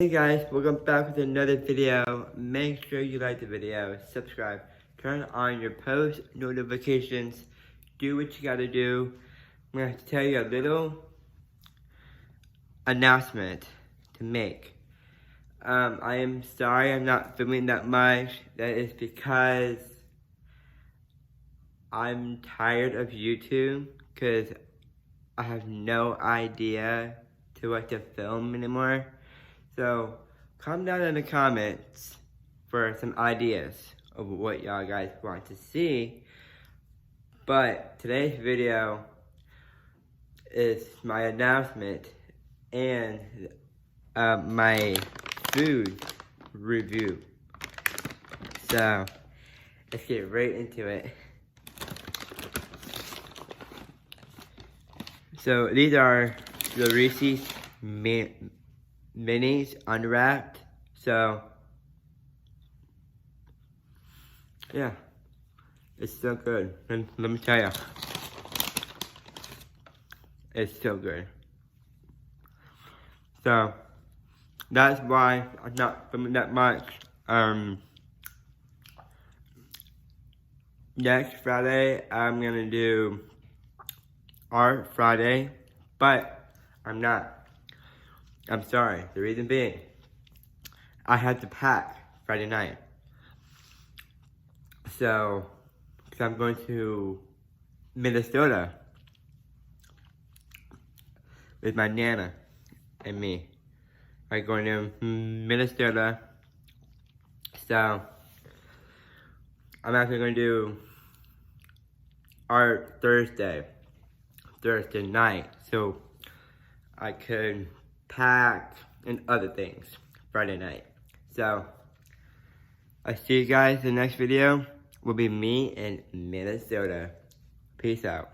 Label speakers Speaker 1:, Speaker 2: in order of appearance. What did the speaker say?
Speaker 1: Hey guys, welcome back with another video. Make sure you like the video, subscribe, turn on your post notifications, do what you gotta do. I'm gonna have to tell you a little announcement to make. I am sorry I'm not filming that much. That is because I'm tired of YouTube because I have no idea to what to film anymore. So, comment down in the comments for some ideas of what y'all guys want to see. But today's video is my announcement and my food review. So, let's get right into it. So, these are the Reese's Minis unwrapped. So, yeah, it's so good. And let me tell you, it's so good. So, that's why I'm not filming that much. Next Friday, I'm gonna do Art Friday, but I'm not. I'm sorry. The reason being, I had to pack Friday night. So, because I'm going to Minnesota with my Nana and me. I'm going to Minnesota. So, I'm actually going to do Art Thursday night. So, I could pack and other things Friday night. So, I'll see you guys in the next video. Will be me in Minnesota. Peace out.